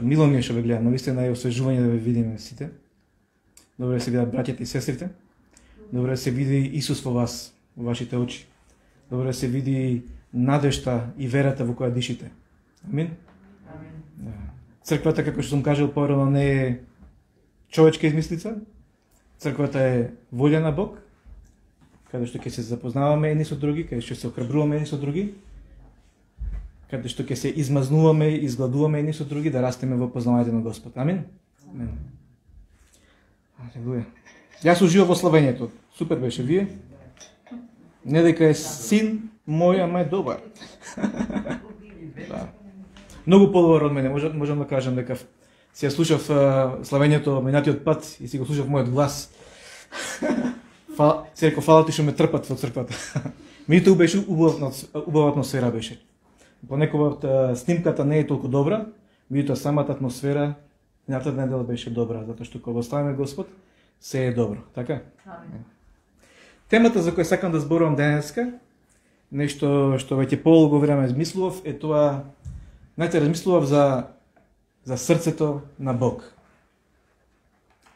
мило ми е што ве гледам, навистина е освежување да ве видиме сите. Добре да се видат браќите и сестрите. Добре да се види Исус во вас, во вашите очи. Добре да се види надежта и верата во која дишите. Амин. Да. Црквата, како што сум кажал порано, не е човечка измислица. Црквата е волја на Бог, каде што ќе се запознаваме едни со други, каде што се охрабруваме едни со други, каде што ќе се измазнуваме и изгладуваме едни со други, да растеме во познавањето на Господ. Амин. Амин. Алелуја. Јас уживав во славењето. Супер беше вие. Не дека е син мој, ама е добар. Да. Многу подобар од мене. Можам да кажам дека си ја слушав славењето минатиот пат и си го слушав мојот глас. Си реков, фала ти што ме трпат во црквата. Меѓутоа беше убава атмосфера беше. Понекогаш снимката не е толку добра, меѓутоа самата атмосфера минатата недела беше добра, затоа што кога оставиме Господ, се е добро, така? Амин. Темата за која сакам да зборувам денеска, нешто што веќе полго време размислував, е тоа, размислував за срцето на Бог.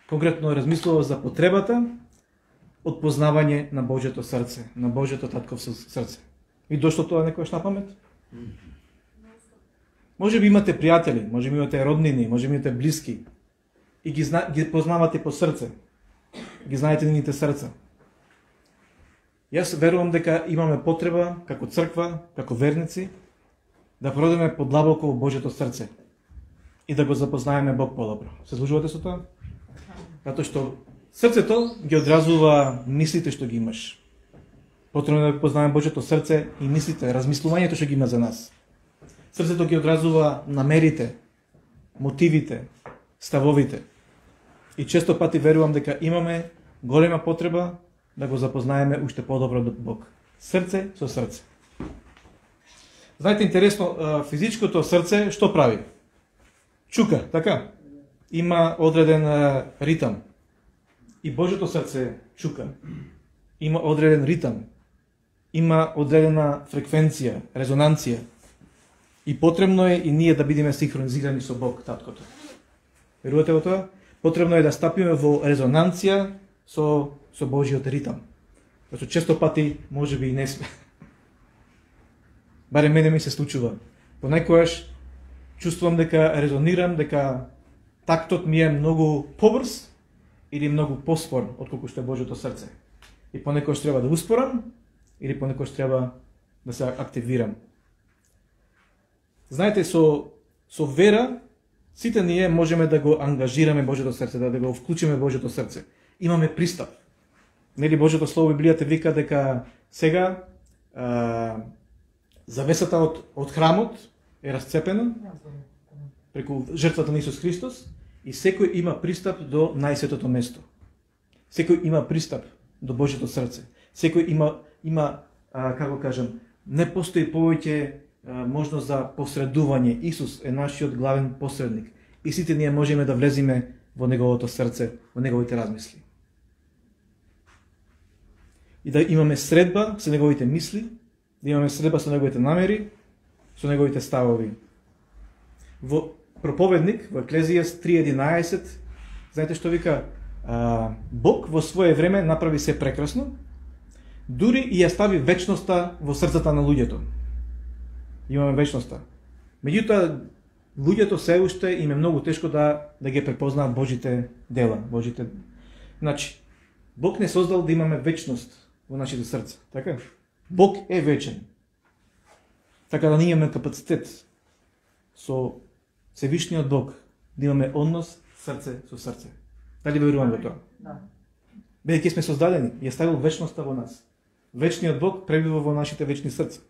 Конкретно размислував за потребата од познавање на Божјото срце, на Божјото татковско срце. И дошло тоа некојаш на памет? Може би имате пријатели, може би имате роднини, може би имате блиски и ги познавате по срце. Ги знаете нивните срца. Јас верувам дека имаме потреба, како црква, како верници, да продеме подлабоко во Божјото срце и да го запознаеме Бог подобро. Се служувате со тоа? Затоа што срцето ги одразува мислите што ги имаш. Потребно е да познаваме Божјото срце и мислите, размислувањето што ги има за нас. Срцето ги одразува намерите, мотивите, ставовите. И често пати верувам дека имаме голема потреба да го запознаеме уште подобро Бог. Срце со срце. Знаете, интересно, физичкото срце што прави? Чука, така? Има одреден ритам. И Божјото срце чука. Има одреден ритам. Има одредена фреквенција, резонанција. И потребно е и ние да бидеме синхронизирани со Бог, таткото. Верувате во тоа? Потребно е да стапиме во резонанција со Божјиот ритам. Зашто често пати може би и не сме. Барем мене ми се случува. Понекогаш чувствувам дека резонирам, дека тактот ми е многу побрз или многу поспор отколку што е Божјото срце. И понекогаш треба да успорам или понекогаш треба да се активирам. Знаете, со вера сите ние можеме да го ангажираме Божјото срце, да го вклучиме Божјото срце. Имаме пристап. Нели Божјото слово Библијата вика дека сега завесата од храмот е расцепена преку жртвата на Исус Христос и секој има пристап до најсветото место. Секој има пристап до Божјото срце. Секој има како кажам, не постои повеќе можност за посредување. Исус е нашиот главен посредник. И сите ние можеме да влеземе во неговото срце, во неговите размисли. И да имаме средба со неговите мисли, да имаме средба со неговите намери, со неговите ставови. Во проповедник, во Еклезијас 3:11, знаете што вика? Бог во свое време направи се прекрасно, дури и ја стави вечноста во срцата на луѓето. Имаме вечноста. Меѓутоа, луѓето се уште им е многу тешко да ги препознаат Божите дела, Божите. Значи, Бог не создал да имаме вечност во нашите срца, така? Бог е вечен. Така да ние имаме капацитет со Севишниот Бог да имаме однос срце со срце. Дали веруваме во тоа? Да. Бидејќи сме создадени, ја ставил вечноста во нас. Вечниот Бог пребива во нашите вечни срца.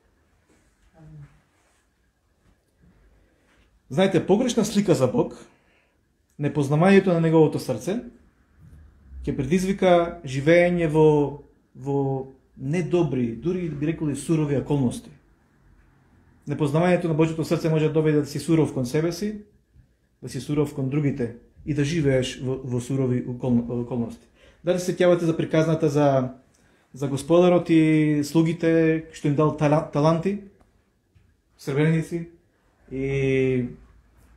Знаете, погрешна слика за Бог, непознавањето на неговото срце, ќе предизвика живење во недобри, дури би рекол сурови околности. Непознавањето на Божјото срце може да доведе да си суров кон себе си, да си суров кон другите и да живееш во сурови околности. Дали се сеќавате за приказната за господарот и слугите што им дал таланти, сребреници, и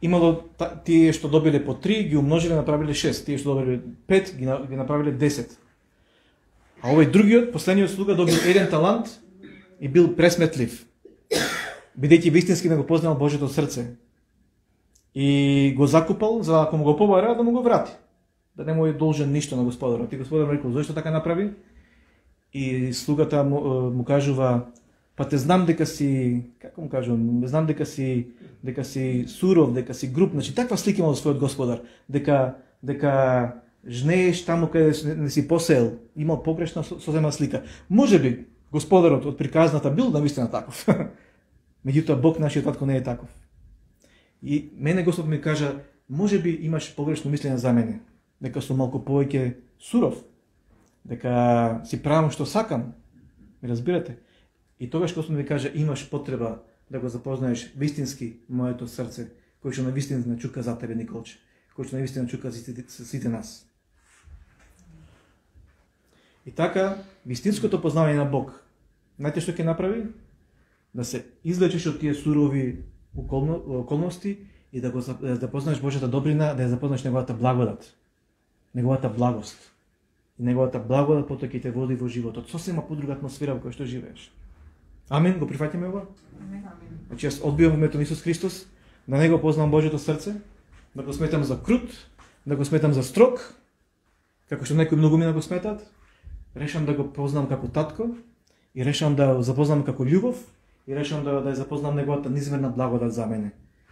имало тие што добиле по 3, ги умножиле, направиле 6, тие што добиле 5, ги направиле 10. А овој другиот, последниот слуга добил 1 талант и бил пресметлив, бидејќи вистински не го познал Божјото срце. И го закупал за ако му го побара да му го врати. Да не му е должен ништо на господарот. И господарот рекол, зошто така направи? И слугата му кажува, па те знам дека си, како му кажувам, знам дека си суров, дека си груб, значи таква слика имал својот господар, дека жнееш таму каде не си посеел, имал погрешна созема слика. Можеби господарот од приказната бил навистина таков. Меѓутоа Бог нашиот татко не е таков. И мене Господ ми кажа, можеби имаш погрешно мислење за мене, дека сум малку повеќе суров, дека си правам што сакам. Ми разбирате? И тогаш Господ ми кажа, имаш потреба да го запознаеш вистински моето срце, кој што навистина чука за тебе, Николче, кој што навистина чука за сите нас. И така, вистинското познавање на Бог, знаете што ќе направи? Да се излечеш од тие сурови околности и да запознаеш Божјата добрина, да ја запознаеш неговата благодат, неговата благост. И неговата благодат потоа ќе те води во животот. Сосема подруга атмосфера во која што живееш. Амин, го прифаќаме ова? Значи јас одбивам во името на Исус Христос, да не го познам Божјото срце, да го сметам за крут, да го сметам за строг, како што некои многумина го сметат. Решам да го познам како татко и решам да запознам како љубов и решам да ја запознам неговата низмерна благодат за мене.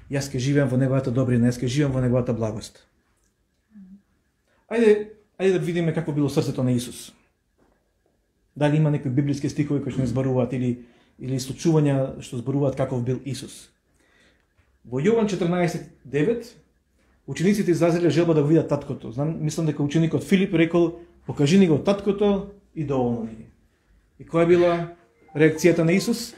Јас ќе живеам во неговата добрина, јас ќе живеам во неговата благост. Ајде да видиме како било срцето на Исус. Дали има некои библиски стихови кои што не зборуваат или случувања што зборуваат каков бил Исус. Во Јован 14:9 учениците изразиле желба да го видат таткото. Мислам дека ученикот Филип рекол, покажи ни го таткото и доволно ни. И која била реакцијата на Исус?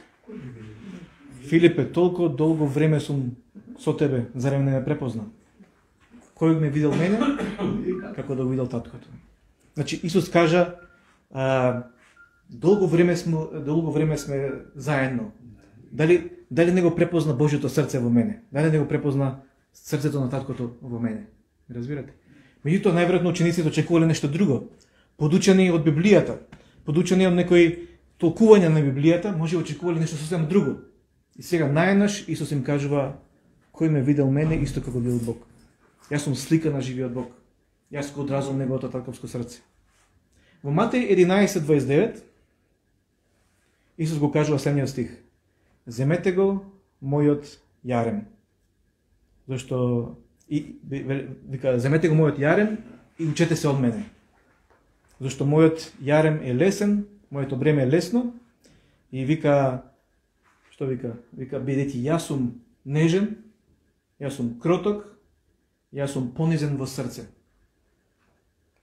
Филипе, толку долго време сум со тебе, зарем не ме препозна? Кој ме видел мене, како да го видел таткото. Значи Исус кажа, долго време сме заедно. Дали не го препозна Божјото срце во мене? Дали не го препозна срцето на таткото во мене? Разбирате? Меѓутоа најверојатно учениците очекувале нешто друго. Подучени од Библијата, подучени од некои толкувања на Библијата, може очекувале нешто сосема друго. И сега најнаш Исус им кажува, кој ме видел мене, исто како бил Бог. Јас сум слика на живиот Бог. Јас го одразвам неговото татковско срце. Во Матеј 11:29 Исус го кажува следниот стих. Земете го мојот јарем. Зашто вика, земете го мојот јарем и учете се од мене. Зашто мојот јарем е лесен, моето бреме е лесно и вика, што вика? Вика, бидејќи јас сум нежен, јас сум кроток, јас сум понизен во срце.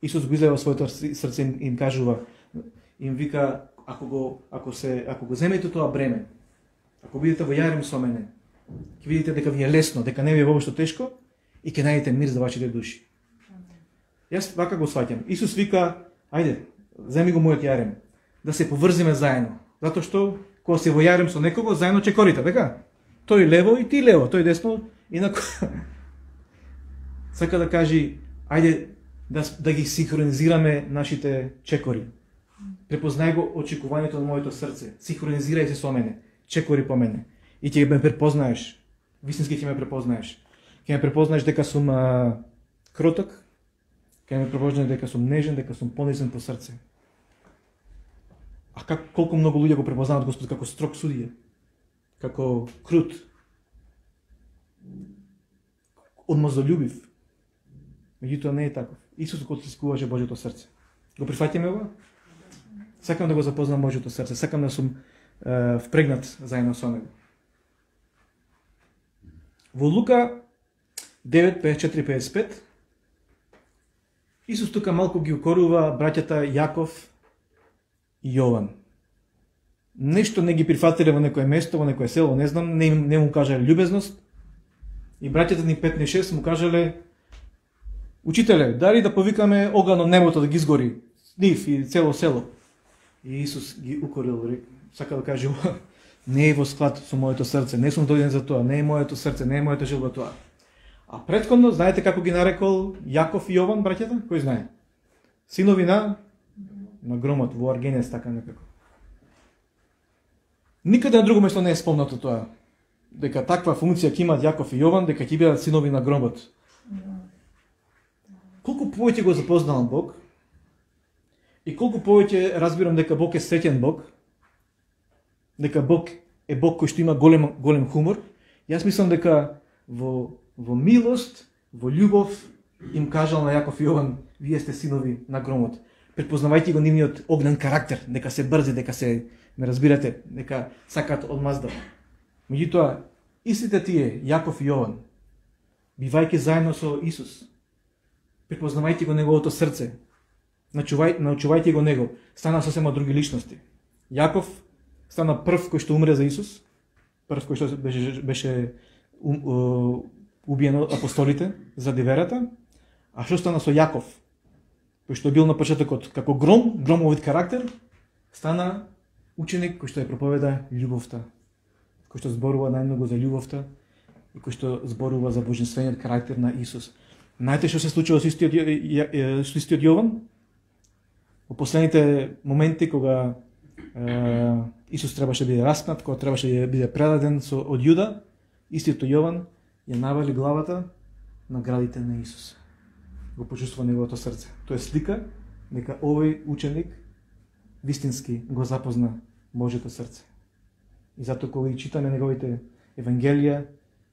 Исус го излева во своето срце им кажува, им вика, ако го земете тоа бреме, ако бидете во јарем со мене, ќе видите дека ви е лесно, дека не ви е воопшто тешко и ќе најдете мир за вашите души. Јас вака го сваќам. Исус вика, ајде, земи го мојот јарем, да се поврзиме заедно. Затоа што кога се во јарем со некого, заедно чекорите, така? Тој лево и ти лево, тој десно, инаку сака да кажи, ајде да ги синхронизираме нашите чекори. Препознај го очекувањето на моето срце. Синхронизирај се со мене, чекори по мене. И ќе ме препознаеш. Вистински ќе ме препознаеш. Ќе ме препознаеш дека сум кроток, ќе ме препознаеш дека сум нежен, дека сум понизен по срце. А колку многу луѓе го препознаваат Господ како строг судија, како крут, одмазолюбив. Меѓутоа не е таков. Исус го отискуваше Божјото срце. Го прифаќаме ова? Сакам да го запознам Божјото срце, сакам да сум впрегнат заедно со него. Во Лука 9:54-55 Исус тука малку ги укорува браќата Јаков и Јован. Нешто не ги прифатиле во некое место, во некое село, не знам, не му кажале љубезност. И браќата ни 5-6 му кажале, учителе, дали да повикаме оган од небото да ги изгори нив и цело село. И Исус ги укорил, сака да каже, не е во склад со моето срце, не сум дојден за тоа, не е моето срце, не е моето желба тоа. А претходно, знаете како ги нарекол Јаков и Јован, браќата? Кој знае? Синови на громот, во Аргенес, така некако. Никаде на друго место не е спомнато тоа, дека таква функција ќе имат Јаков и Јован, дека ќе бидат синови на громот. Колку повеќе го запознавам Бог, и колку повеќе разбирам дека Бог е среќен Бог, дека Бог е Бог кој што има голем хумор, јас мислам дека во милост, во љубов им кажал на Јаков и Јован, вие сте синови на громот. Предпознавајќи го нивниот огнен карактер, дека се брзи, дека се, ме разбирате, дека сакат одмазда. Меѓутоа, истите тие, Јаков и Јован, бивајќи заедно со Исус, препознавајќи го неговото срце, научувајќи го него, стана сосема други личности. Јаков стана прв кој што умре за Исус, прв кој што беше убиен од апостолите заради верата, а што стана со Јаков, кој што бил на почетокот како громовит карактер, стана ученик кој што ја проповеда љубовта, кој што зборува најмногу за љубовта и кој што зборува за божествениот карактер на Исус. Знаете што се случило со истиот Јован? Во последните моменти кога Исус требаше да биде распнат, кога требаше да биде предаден од Јуда, истиот Јован ја навали главата на градите на Исус. Го почувствува неговото срце. Тоа е слика дека овој ученик вистински го запозна Божјото срце. И затоа кога ги читаме неговите евангелија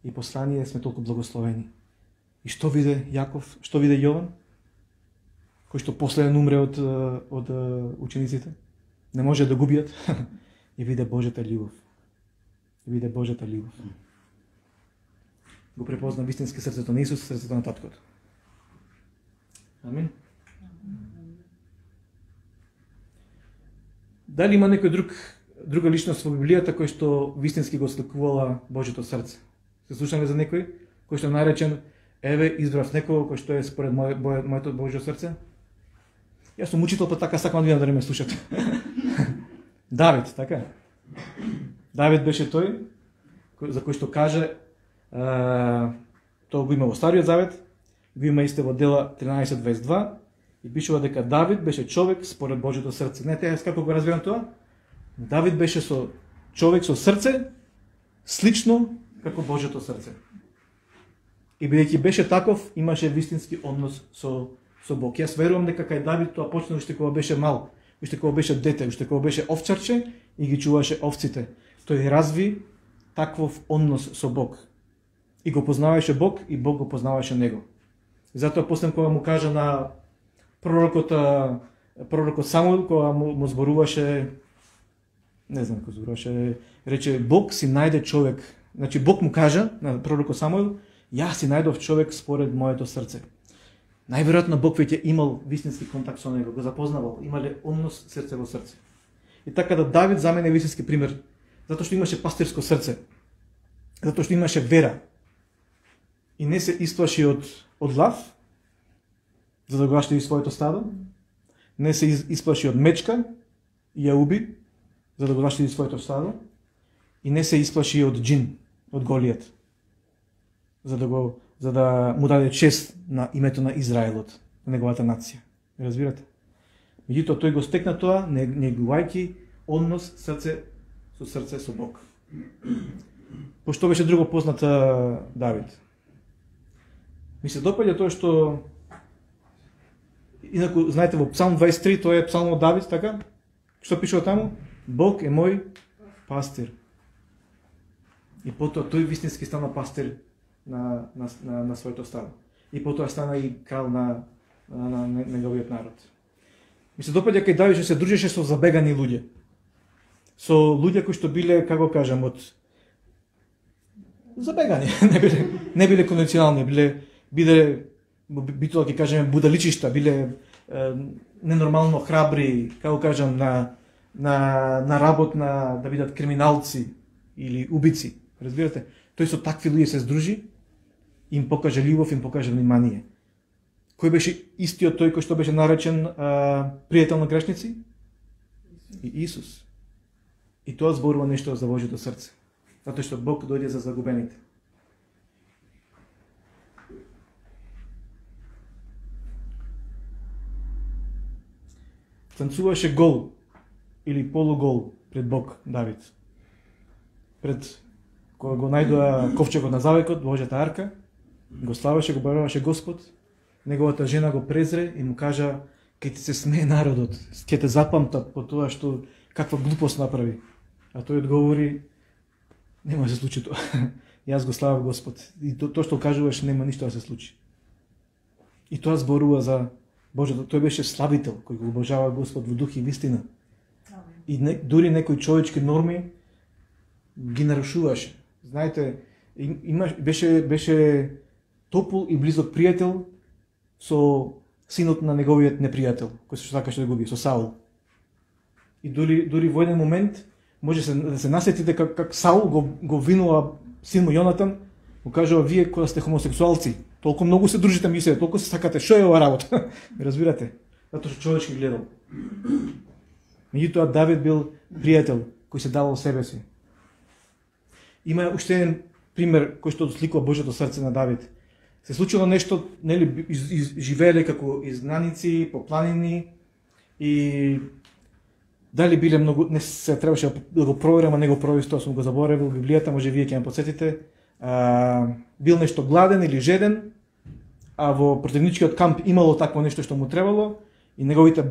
и посланија сме толку благословени. И што виде Јаков, што виде Јован, кој што последен умре од учениците, не може да го убијат, и виде Божјата љубов. И виде Божјата љубов. Го препозна вистински срцето на Исус, срцето на таткото. Амин. Дали има некој друга личност во Библијата кој што вистински го сликувала Божјото срце? Се слушаме за некој кој што наречен еве избрав некого кој што е според моето Божјо срце? Јас сум учител, па така сакам да ме слушате. Давид, така? Давид беше тој за кој што каже, тоа го има во Стариот Завет, го има исте во Дела 13:22 и пишува дека Давид беше човек според Божјото срце. Не, јас како го разбирам тоа? Давид беше човек со срце слично како Божјото срце. И бидејќи беше таков, имаше вистински однос со Бог. Јас верувам дека кај Давид тоа почна уште кога беше мал, уште кога беше дете, уште кога беше овчарче и ги чуваше овците. Тој разви таков однос со Бог. И го познаваше Бог и Бог го познаваше него. И затоа после кога му кажа на пророкот Самуил, кога му зборуваше, не знам кој зборуваше, рече Бог си најде човек. Значи Бог му кажа на пророкот Самуил, јас си најдов човек според моето срце. Најверојатно Бог веќе имал вистински контакт со него, го запознавал, имале однос срце во срце. И така да Давид за мене е вистински пример, затоа што имаше пастирско срце, затоа што имаше вера и не се исплаши од лав, за да го заштити своето стадо, не се исплаши од мечка и ја уби, за да го заштити своето стадо, и не се исплаши од џин, од Голијат, за да му даде чест на името на Израелот, на неговата нација. Разбирате? Меѓутоа тој го стекна тоа, негувајќи однос срце со Бог. Пошто беше друго позната Давид. Ми се допаѓа тоа што, инаку знаете во Псалм 23, тоа е псалм од Давид, така? Што пишува таму? Бог е мој пастир. И потоа тој вистински стана пастир на своето стадо. И потоа стана и крал на неговиот народ. Ми се допаѓа кај Давид што се дружеше со забегани луѓе. Со луѓе кои што биле, како кажам, од забегани, не биле конвенционални, биле битува ќе кажеме будаличишта, биле ненормално храбри, како кажам, на работ да бидат криминалци или убици. Разбирате? Тој со такви луѓе се здружи, им покаже љубов, им покаже внимание. Кој беше истиот тој кој што беше наречен пријател на грешници? И Исус. И тоа зборува нешто за Божјото срце. Затоа што Бог дојде за загубените. станцуваше гол или полугол пред Бог Давид. Пред кога го најдоа ковчегот на заветот, Божјата арка, го славеше, го баруваше Господ, неговата жена го презре и му кажа: "Ке ти се смее народот, ќе те запамтат по тоа што каква глупост направи." А тој одговори: "Нема да се случи тоа. Јас го славам Господ и тоа што кажуваш нема ништо да се случи." И тоа зборува за Божјото. Тој беше славител кој го обожава Господ во дух и вистина. И дури некои човечки норми ги нарушуваше. Знаете, беше топол и близок пријател со синот на неговиот непријател, кој се сакаше да го убие, со Саул. И дури во еден момент може да се насетите как Саул го винува син му Јонатан, му кажува: "Вие кога сте хомосексуалци, толку многу се дружите меѓу себе, толку се сакате, што е ова работа?" Разбирате? Затоа што човечки гледал. Меѓутоа Давид бил пријател кој се давал себе си. Има уште еден пример кој што досликува Божјото срце на Давид. Се случило нешто, нели, живееле како изгнаници по планини и дали биле многу, не се требаше да го проверам, а не го проверив, тоа сум го заборавил во Библијата, може вие ќе ме подсетите. Бил нешто гладен или жеден, а во противничкиот камп имало такво нешто што му требало и неговите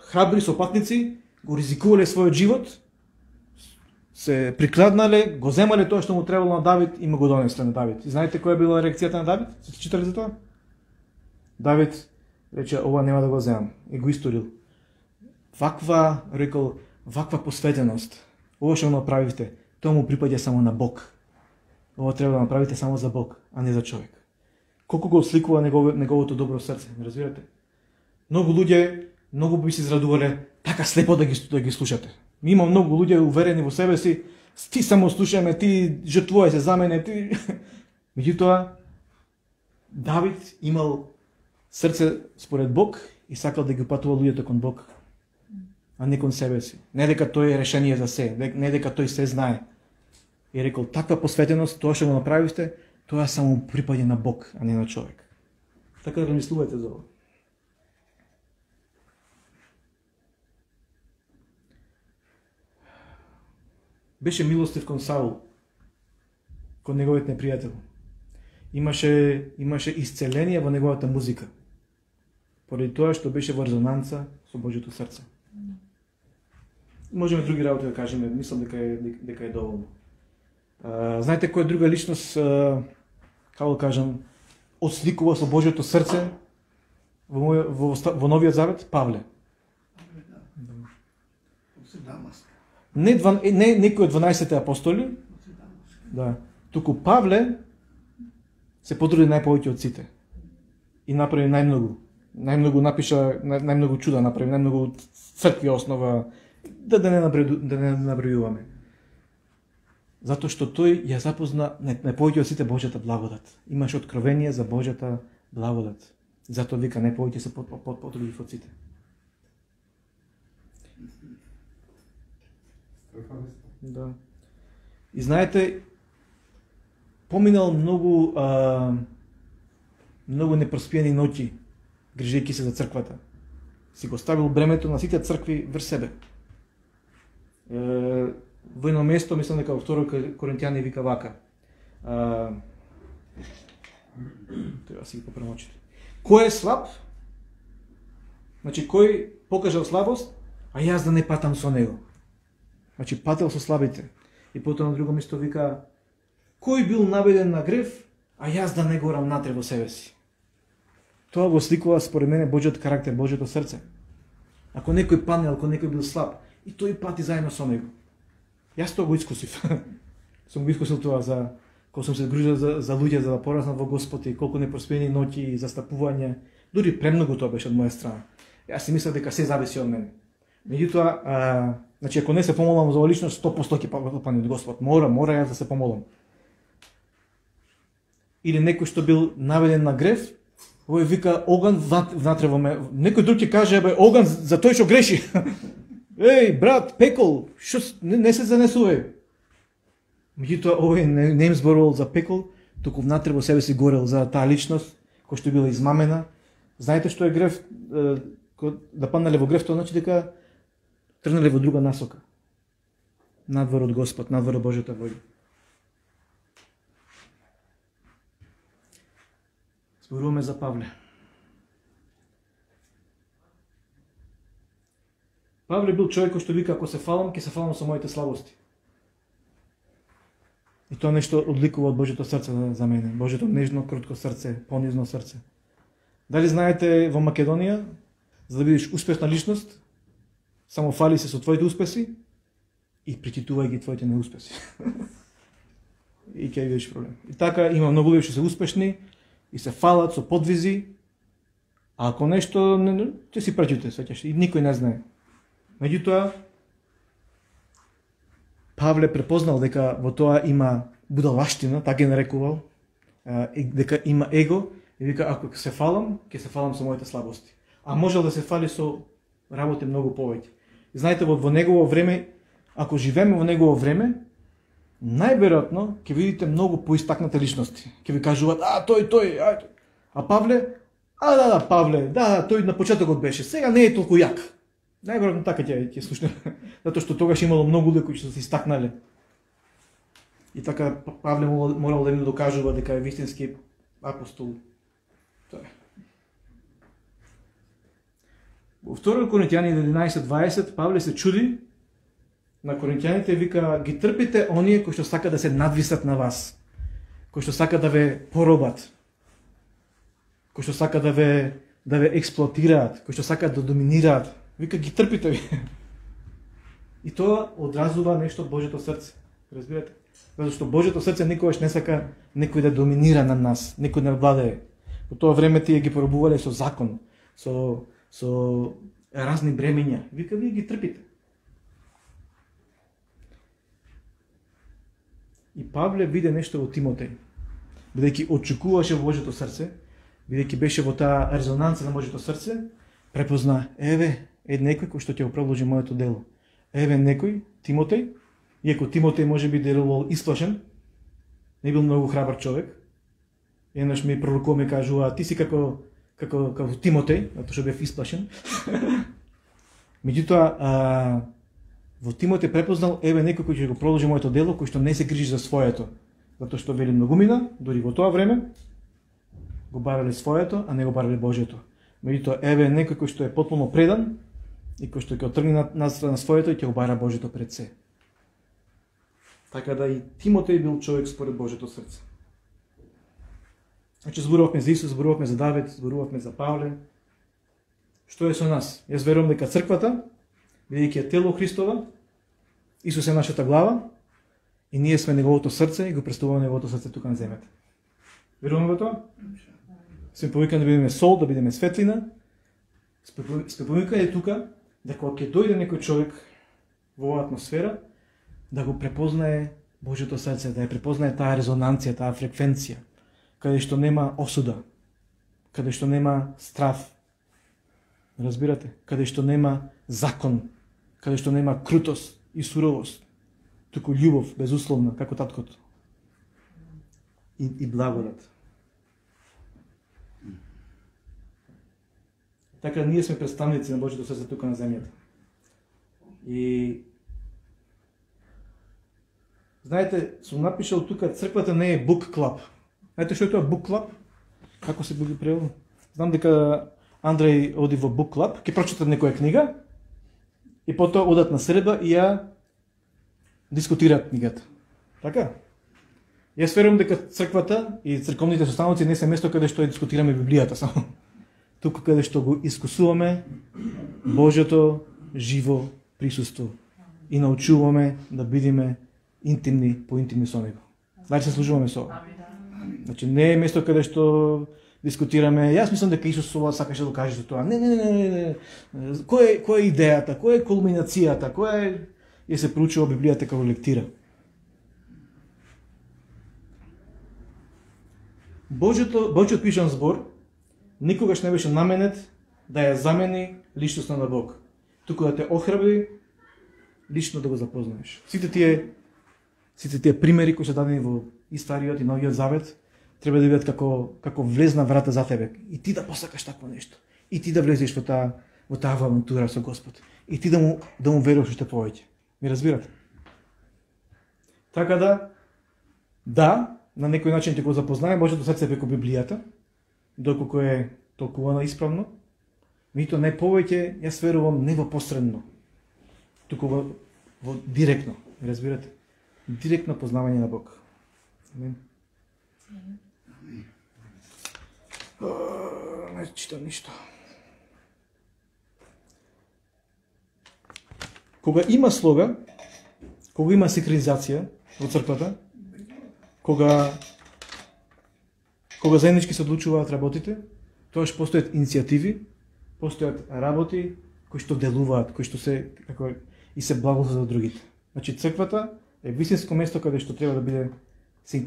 храбри сопатници го ризикувале својот живот, се прикладнале, го земале тоа што му требало на Давид и му го донесле на Давид. И знаете која била реакцијата на Давид? Се читали за тоа? Давид рече: "Ова нема да го земам." И го историл. Ваква посветеност. Ова што направивте, тоа му припаѓа само на Бог. Ова треба да направите само за Бог, а не за човек. Колку го осликува неговото добро срце, разбирате? Многу луѓе многу би се израдувале така слепо да ги слушате. Има многу луѓе уверени во себе си: "Ти само слушаме, ти жртвувај се за мене, ти." Меѓутоа Давид имал срце според Бог и сакал да ги патува луѓето кон Бог, а не кон себе си. Не дека тој е решение за се, не дека тој се знае. И рекол: "Таква посветеност, тоа што го направивте, тоа само припаѓа на Бог, а не на човек." Така да размислувате за ова. Беше милостив кон Саул, кон неговиот непријател. Имаше исцеление во неговата музика, поради тоа што беше во резонанца со Божјото срце. Можеме други работи да кажеме, мислам дека е доволно. Знаете која друга личност, како да кажам, отсликува со Божјото срце во Новиот Завет? Павле. Не некој од 12 апостоли, да, туку Павле се потруди најповеќе од сите и направи најмногу напиша, најмногу чуда направи, најмногу цркви основа, да не набројуваме. Затоа што тој ја запозна најповеќе од сите Божјата благодат. Имаше откровение за Божјата благодат. Затоа вика најповеќе се потруди од сите. Да. И знаете, поминал многу непроспиени ноќи, грижејќи се за црквата. Си го ставил бремето на сите цркви врз себе. Во едно место, мислам дека во 2 Коринтијани вика вака. Треба си ги попремочите. Кој е слаб? Значи, кој покажал слабост, а јас да не патам со него. Значи, пател со слабите. И потоа на друго место вика: кој бил наведен на грев, а јас да не го равнатре во себе си. Тоа го сликува според мене Божјиот карактер, Божјото срце. Ако некој паднал, ако некој бил слаб, и тој пати заедно со него. Јас тоа го искусив. Сум го искусил тоа кога сум се грижал за луѓе за да пораснат во Господ и колку непроспени ноќи и застапување. Дури премногу тоа беше од моја страна. Јас си мислев дека се зависи од мене. Меѓутоа, значи ако не се помолам за личност, 100% ќе падне од Господ. Мора јас да се помолам. Или некој што бил наведен на грев, овој вика оган внатре во мене. Некој друг ќе каже: "Бе, оган за тој што греши." Еј, брат, пекол, што не се занесувај. Меѓутоа овој не им зборувал за пекол, туку внатре во себе си горел за таа личност која што била измамена. Знаете што е грев? да паднале во грев, тоа значи дека тргнале во друга насока. Надвор од Господ, надвор од Божјата волја. Зборуваме за Павле. Павле бил човек кој што вика, ако се фалам, ќе се фалам со моите слабости. И тоа нешто одликува од Божјото срце за мене. Божјото нежно, кротко срце, понизно срце. Дали знаете, во Македонија, за да бидеш успешна личност, само фали се со твоите успеси и причитувај ги твоите неуспеси. И ќе видиш проблем. И така има многу луѓе што се успешни и се фалат со подвизи, а ако нешто ќе си пречите, сеќаш, и никој не знае. Меѓутоа, Павле препознал дека во тоа има будалаштина, така ги нарекувал, дека има его, и вика, ако се фалам, ќе се фалам со моите слабости. А можел да се фали со работи многу повеќе. И знаете, во негово време, ако живееме во негово време, најверојатно ќе видите многу поистакнати личности. Ќе ви кажуваат, тој, а Павле, Павле, тој на почетокот беше, сега не е толку јак. Најверојатно така ќе слушне, затоа што тогаш имало многу луѓе кои што се истакнале. И така Павле морал да им докажува дека е вистински апостол. Тоа е. Во 2 Коринтијани 11:20 Павле се чуди на коринтијаните и вика, ги трпите оние кои што сакаат да се надвисат на вас, кои што сакаат да ве поробат, кои што сакаат да ве експлоатираат, кои што сакаат да доминираат. Вика, ги трпите ви. И тоа одразува нешто од Божјото срце. Разбирате? Затоа што Божјото срце никогаш не сака некој да доминира над нас, некој да владее. Во тоа време тие ги поробувале со закон, со разни бремења. Вика, вие ги трпите. И Павле виде нешто во Тимотеј. Бидејќи очекуваше во Божјото срце, бидејќи беше во таа резонанца на Божјото срце, препозна, некој кој што ќе го продолжи моето дело. Некој, Тимотеј, иако Тимотеј може би делувал исплашен, не бил многу храбар човек. Еднаш ми пророкува ми кажува, ти си како Тимотеј, затоа што бев исплашен. Меѓутоа, во Тимотеј препознал, некој кој ќе го продолжи моето дело, кој што не се грижи за своето. Затоа што вели многумина, дори во тоа време, го барале своето, а не го барале Божјето. Меѓутоа, некој кој што е потполно предан и кој што ќе отргне на своето и ќе го бара Божјето пред се. Така да и Тимотеј бил човек според Божјото срце. Значи, зборувавме за Исус, зборувавме за Давид, зборувавме за Павле. Што е со нас? Јас верувам дека црквата, бидејќи е тело Христова, Исус е нашата глава и ние сме неговото срце и го представуваме неговото срце тука на земјата. Веруваме во тоа? Сме повикани да бидеме сол, да бидеме светлина. Сме повикани тука дека кога ќе дојде некој човек во оваа атмосфера, да го препознае Божјото срце, да ја препознае таа резонанција, таа фреквенција, каде што нема осуда, каде што нема страв. Разбирате? Каде што нема закон, каде што нема крутост и суровост, туку љубов безусловна, како таткото. И благодат. Така ние сме представници на Божјото срце тука на земјата. И знаете, сум напишал тука, црквата не е book club. Знаете што е тоа book club? Како се би превело? Знам дека Андреј оди во book club, ќе прочитат некоја книга и потоа одат на среда и ја дискутираат книгата. Така? Јас верувам дека црквата и црковните состаноци не се место каде што ја дискутираме Библијата само. Тука каде што го искусуваме Божјото живо присуство и научуваме да бидеме поинтимни со него. Значи се служуваме со ова. Значи не е место каде што дискутираме. Јас мислам дека Исус ова сакаше да каже тоа. Не. Која е идејата? Која е кулминацијата? Ја се проучува Библијата како лектира. Божјиот пишан збор никогаш не беше наменет да ја замени личноста на Бог, туку да те охрабри лично да го запознаеш. Сите тие примери кои се дадени во и Стариот и Новиот Завет треба да бидат како влезна врата за тебе и ти да посакаш такво нешто. И ти да влезеш во во таа авантура со Господ. И ти да му веруваш уште повеќе. Ми разбирате? Така да, на некој начин ќе го запознае Божјото срце преку Библијата, доколку е толкувано исправно, меѓутоа не повеќе, јас верувам не во посредно, туку во директно, ми разбирате? Директно познавање на Бог. Амин. Не читам ништо. Кога има слога, кога има синхронизација во црквата, кога заеднички се одлучуваат работите, тоаш постојат иницијативи, постојат работи кои што делуваат, кои што се и се благословат за другите. Значи црквата е вистинско место каде што треба да биде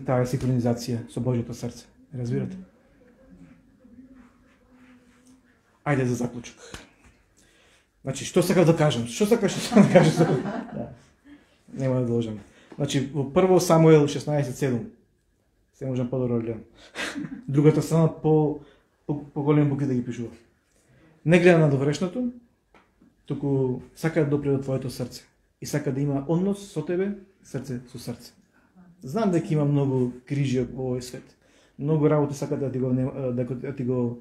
таа синхронизација со Божјото срце. Разбирате? Ајде за заклучок. Значи, што сакав да кажам? Што сакаш да кажеш? Да. Нема да должам. Значи, во 1 Самуил 16:7 се можам подобро да гледам. Другата страна по големи букви да ги пишува. Не гледа на доврешното, туку сака да допре до твоето срце. И сака да има однос со тебе, срце со срце. Знам дека има многу грижи во овој свет. Многу работи сакат да ти го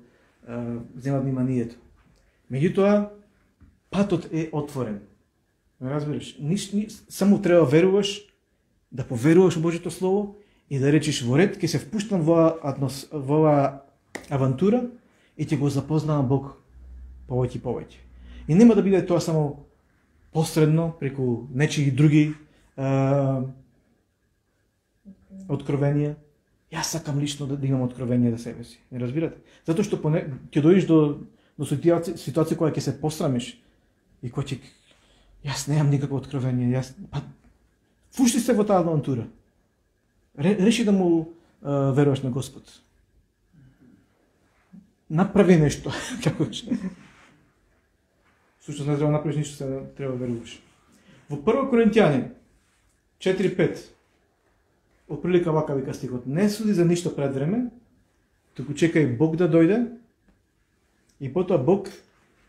земат вниманието. Меѓутоа, патот е отворен. Не разбираш? Само треба веруваш, да поверуваш во Божјото Слово и да речеш во ред, ќе се впуштам во оваа авантура и ќе го запознавам Бог повеќе и повеќе. И нема да биде тоа само посредно, преку нечии други откровенија. Јас сакам лично да имам откровение за себе си. Не разбирате? Затоа што ќе дојдеш до ситуација која ќе се посрамиш и која ќе јас немам никакво откровение, фушти се во таа авантура. Реши да му веруваш на Господ. Направи нешто, како Сушто не треба да направиш ништо, се треба да веруваш. Во 1 Коринтијани 4:5 отприлика вака вика стихот: не суди за ништо пред време, туку чекај Бог да дојде и потоа Бог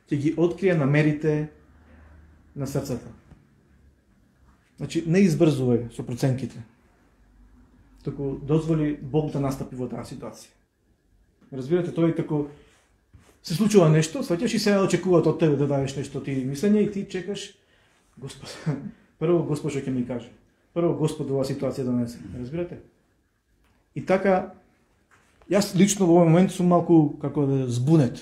ќе ги открие намерите на срцата. Значи, не избрзувај со проценките, туку дозволи Бог да настапи во таа ситуација. Разбирате, тој како се случува нешто, сваќаш и сега очекуваат од тебе да дадеш нешто ти мислење и ти чекаш Господ. Прво Господ што ќе ми каже. Прво Господ оваа ситуација донесе. Разбирате? И така, јас лично во овој момент сум малку како да збунет.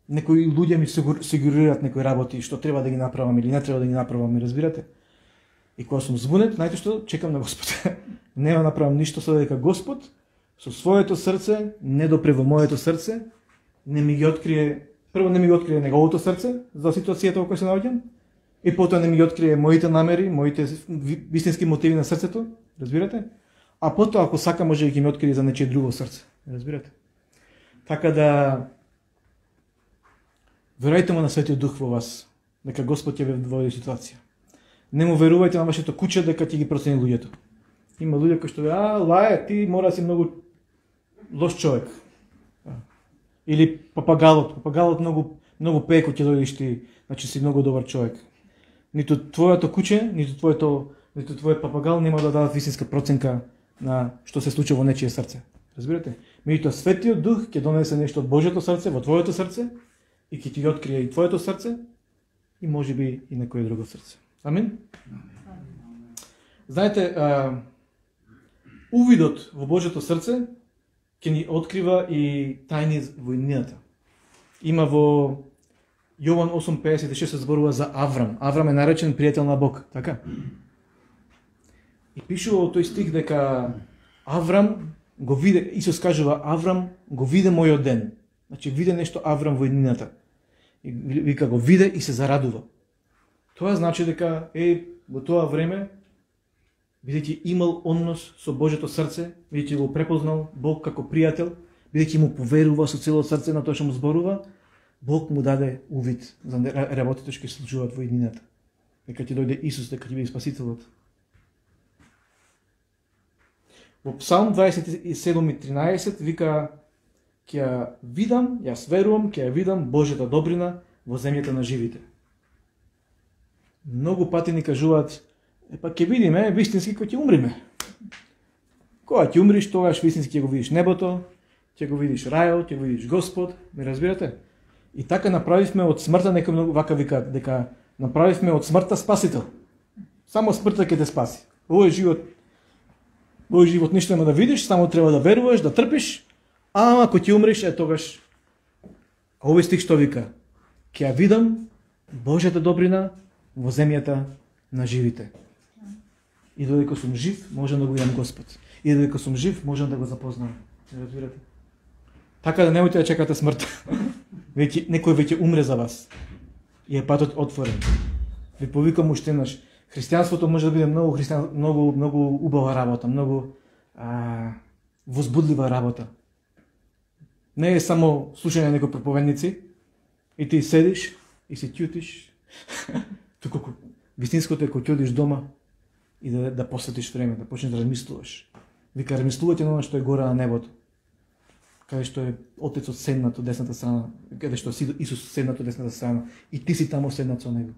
Некои луѓе ми сугерираат некои работи што треба да ги направам или не треба да ги направам, разбирате? И кога сум збунет, знаете што? Чекам на Господ. Нема направам ништо со дека Господ со своето срце не допре во моето срце, не ми ги открие, прво не ми ги открие неговото срце за ситуацијата во која се наоѓам, и потоа не ми ги открие моите намери, моите вистински мотиви на срцето, разбирате? А потоа ако сака може да ги ми открие за нечие друго срце, разбирате? Така да верувајте му на Светиот Дух во вас, дека Господ ќе ве води ситуација. Не му верувајте на вашето куќе дека ќе ги процени луѓето. Има луѓе кои што лае, ти мора да си многу лош човек. Или папагалот многу пее кога ќе дојдеш ти, значи си многу добар човек. Ниту твоето куќе, ниту твојот папагал нема да дадат вистинска проценка на што се случува во нечие срце. Разбирате? Меѓутоа Светиот Дух ќе донесе нешто од Божјото срце во твоето срце и ќе ти го открие и твоето срце и можеби и некое друго срце. Амин. Знаете, увидот во Божјото срце ќе ни открива и тајни во иднината. Има во Јован 8:56 се зборува за Аврам. Аврам е наречен пријател на Бог, така? И пишува во тој стих дека Аврам го виде, Исус кажува, Аврам го виде мојот ден. Значи виде нешто Аврам во иднината. И вика го виде и се зарадува. Тоа значи дека во тоа време, бидејќи имал однос со Божјото срце, бидејќи го препознал Бог како пријател, бидејќи му поверува со цело срце на тоа што му зборува, Бог му даде увид за работите што ќе се случуваат во иднината. Дека ќе дојде Исус, дека ќе биде Спасителот. Во Псалм 27:13 вика: ќе ја видам, јас верувам, ќе ја видам Божјата добрина во земјата на живите. Многу пати ни кажуваат, па ќе видиме вистински кога ќе умриме. Кога ќе умриш, тогаш вистински ќе го видиш небото, ќе го видиш рајот, ќе го видиш Господ, ме разбирате? И така направивме од смртта, некој многу вака викаат, дека направивме од смртта спасител. Само смртта ќе те спаси. Овој живот ништо нема да видиш, само треба да веруваш, да трпиш, а ако ќе умриш, тогаш овој стих што вика? Ќе ја видам Божјата добрина во земјата на живите. И додека сум жив, можам да го видам Господ. И додека сум жив, можам да го запознам. Не разбирате? Така да немојте да чекате смрт. Некој веќе умре за вас. И е патот отворен. Ви повикам уште еднаш. Христијанството може да биде многу убава работа, многу возбудлива работа. Не е само слушање на некои проповедници и ти седиш и се ќутиш. Туку вистинското е кога ќе одиш дома и да посветиш време, да почнеш да размислуваш. Вика, размислувате на оно што е горе на небото. Каде што е Отецот седнат од десната страна, каде што Исус седнат од десната страна и ти си таму седнат со него.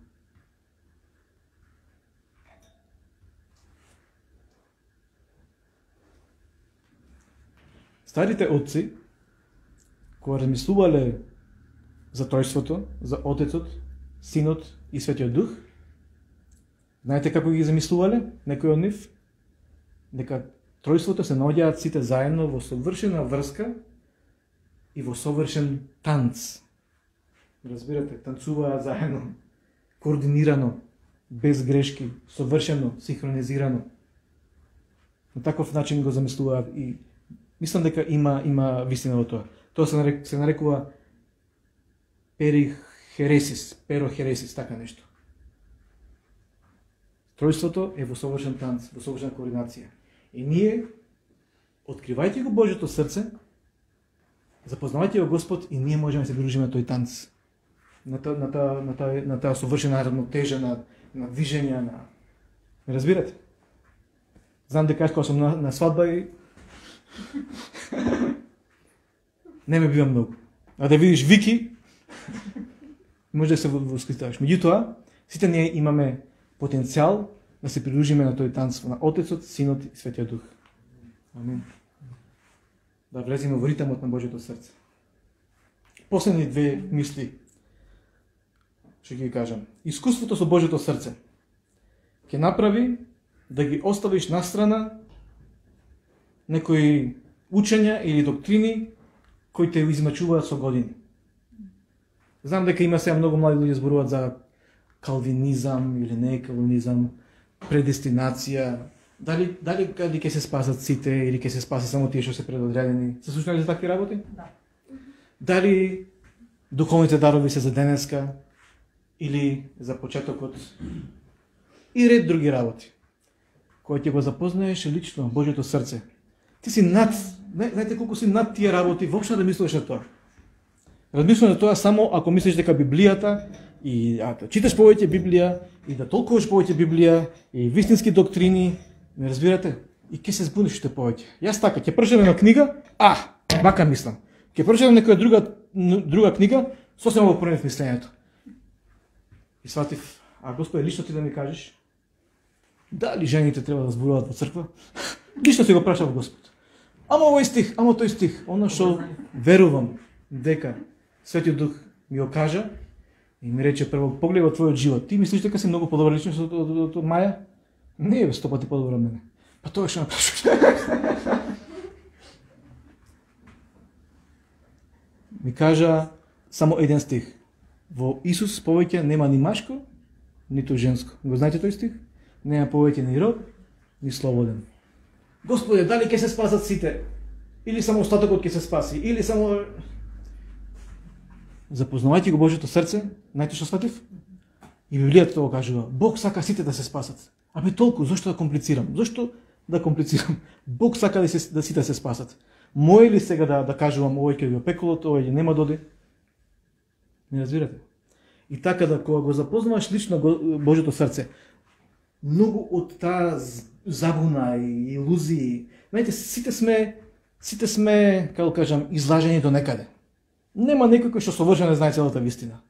Старите отци, кога размислувале за тројството, за Отецот, Синот и Светиот Дух, знаете како ги замислувале некој од нив? Дека тројството се наоѓаат сите заедно во совршена врска и во совршен танц. Разбирате, танцуваат заедно, координирано, без грешки, совршено, синхронизирано. На таков начин го замислуваат и мислам дека има вистина во тоа. Тоа се нарекува перохересис, така нешто. Тројството е во совршен танц, во совршена координација. И ние, откривајќи го Божјото срце, запознавајќи го Господ, и ние можеме да се придружиме на тој танц. На таа совршена равнотежа, на движење, на... Ме разбирате? Знам дека кога сум на свадба и... не ме бива многу. А да видиш Вики, може да се восклицаваш. Меѓутоа, сите ние имаме потенцијал да се придружиме на тој танц на Отецот, Синот и Светиот Дух. Амин. Да влеземе во ритмот на Божјото срце. Последни две мисли ќе ги кажам. Искуството со Божјото срце ќе направи да ги оставиш настрана некои учења или доктрини кои те измачуваат со години. Знам дека има сега многу млади луѓе зборуваат за калвинизам или не калвинизам, предестинација, дали ќе се спасат сите или ќе се спаси само тие што се предодредени. Се слушнали за такви работи? Да. Дали духовните дарови се за денеска или за почетокот и ред други работи. Кој ќе го запознаеш лично Божјото срце. Ти си над, знаете колку си над тие работи, воопшто да мислиш на тоа. Размислуваш на тоа само ако мислиш дека Библијата и да читаш повеќе Библија и да толкуваш повеќе Библија и вистински доктрини, ме разбирате? И ќе се збуниш уште повеќе. Јас така, ќе прочитам една книга, вака мислам. Ќе прочитам некоја друга книга, сосема го променив мислењето. И сватив, Господе, лично ти да ми кажеш, дали жените треба да зборуваат во црква? Лично си го прашав Господ. Ама овој стих, ама тој стих, оно што верувам дека Светиот Дух ми го кажа и ми рече прво, погледај во твојот живот. Ти мислиш дека си многу подобра личност од Маја? Не е 100 пати подобра од мене. Па тоа што напрашуваш. Ми кажа само еден стих. Во Исус повеќе нема ни машко, ниту женско. Го знаете тој стих? Нема повеќе ни роб, ни слободен. Господе, дали ќе се спасат сите? Или само остатокот ќе се спаси? Или само... Запознавајќи го Божјото срце, знаете што сватив? И Библијата тоа кажува. Бог сака сите да се спасат. Абе толку, зошто да комплицирам? Зошто да комплицирам? Бог сака да сите се спасат. Мој ли сега да кажувам овој ќе го пеколот, овој нема доди? Не разбирате? И така да кога го запознаваш лично Божјото срце, многу од таа забуна и илузии, знаете, сите сме Сите сме, како кажам, излажени до некаде. Нема некој кој што совршено знае целата вистина.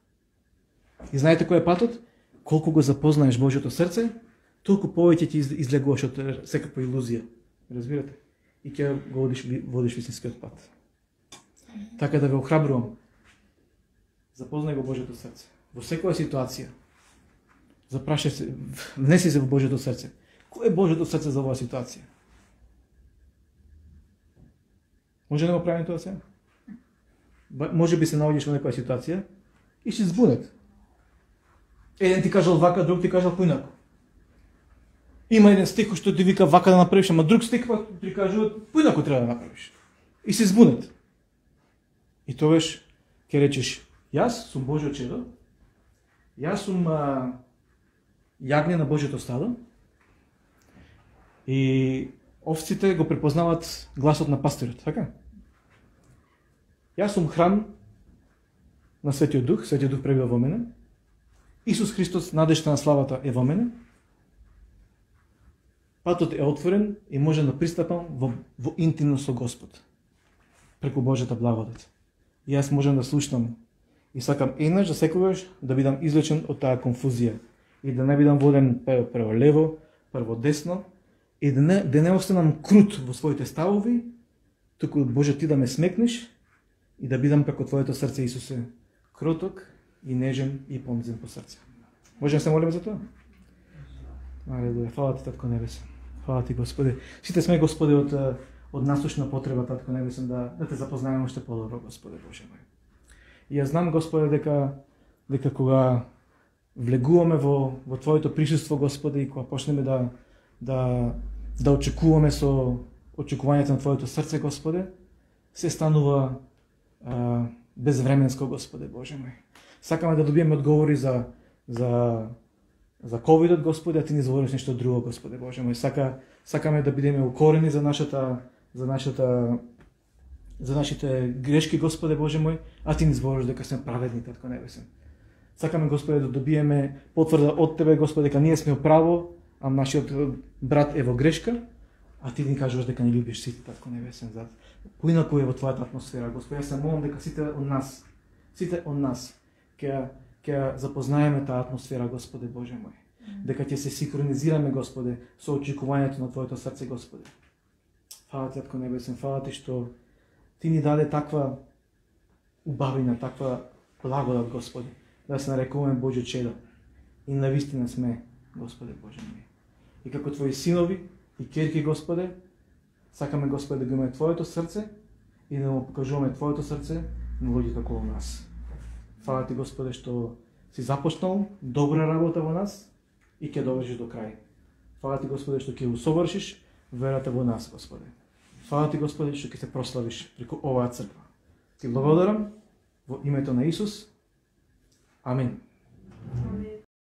И знаете кој е патот? Колку го запознаеш Божјото срце, толку повеќе ќе излегуваш од секаква илузија. Разбирате? И ќе го водиш вистинскиот пат. Така да ве охрабрувам. Запознај го Божјото срце. Во секоја ситуација. Запрашај се, внеси се во Божјото срце. Кој е Божјото срце за оваа ситуација? Може да го правим тоа сега? Може би се наоѓаш во некоја ситуација и си збунет. Еден ти кажал вака, друг ти кажал поинаку. Има еден стих што ти вика вака да направиш, ама друг стих ти кажува поинаку треба да направиш. И си збунет. И тогаш ќе речеш, јас сум Божјо чедо, јас сум јагне на Божјото стадо и овците го препознават гласот на пастирот, така? Јас сум храм на Светиот Дух пребива во мене. Исус Христос, надежта на славата, е во мене. Патот е отворен и може да пристапам во интимност со Господ, преку Божјата благодат. И јас можам да слушнам и сакам еднаш за секогаш да бидам излечен од таа конфузија и да не бидам воден прво лево, прво десно и да не останам крут во своите ставови, туку Боже ти да ме смекнеш и да бидам како твоето срце, Исусе, кроток и нежен и понизен по срце. Можем да се молиме за тоа? Алелуја, фала ти, Татко Небесен. Фала ти, Господи. Сите сме, Господи, од насушна потреба, Татко Небесен, да те запознаеме уште подобро, Господи Боже мој. И ја знам, Господи, дека кога влегуваме во Твоето присуство, Господи, и кога почнеме да очекуваме со очекувањето на Твоето срце, Господи, се станува безвременско, Господи Боже мој. Сакаме да добиеме одговори за ковидот, Господи, а ти ни збориш нешто друго, Господи Боже мој. Сакаме да бидеме укорени за нашите грешки, Господи Боже мој, а ти ни збориш дека сме праведни, Татко Небесен. Сакаме, Господи, да добиеме потврда од Тебе, Господи, дека ние сме право, а нашиот брат е во грешка, а ти ни кажуваш дека ни љубиш сите, Татко Небесен. Поинаку е во Твојата атмосфера, Господи. Јас се молам дека сите од нас ќе запознаеме таа атмосфера, Господи Боже мој. Дека ќе се синхронизираме, Господи, со очекувањето на Твоето срце, Господи. Фала ти, Татко Небесен, фала ти што ти ни даде таква убавина, таква благодат, Господи, да се нарекуваме Божјо чедо. И навистина сме, Господи Боже мој. И како Твои синови и ќерки, Господи, сакаме, Господи, да го имаме Твоето срце и да му покажуваме Твоето срце на луѓето околу нас. Фала ти, Господи, што си започнал добра работа во нас и ќе довршиш до крај. Фала ти, Господи, што ќе усовршиш верата во нас, Господи. Фала ти, Господи, што ќе се прославиш преку оваа црква. Ти благодарам во името на Исус. Амин.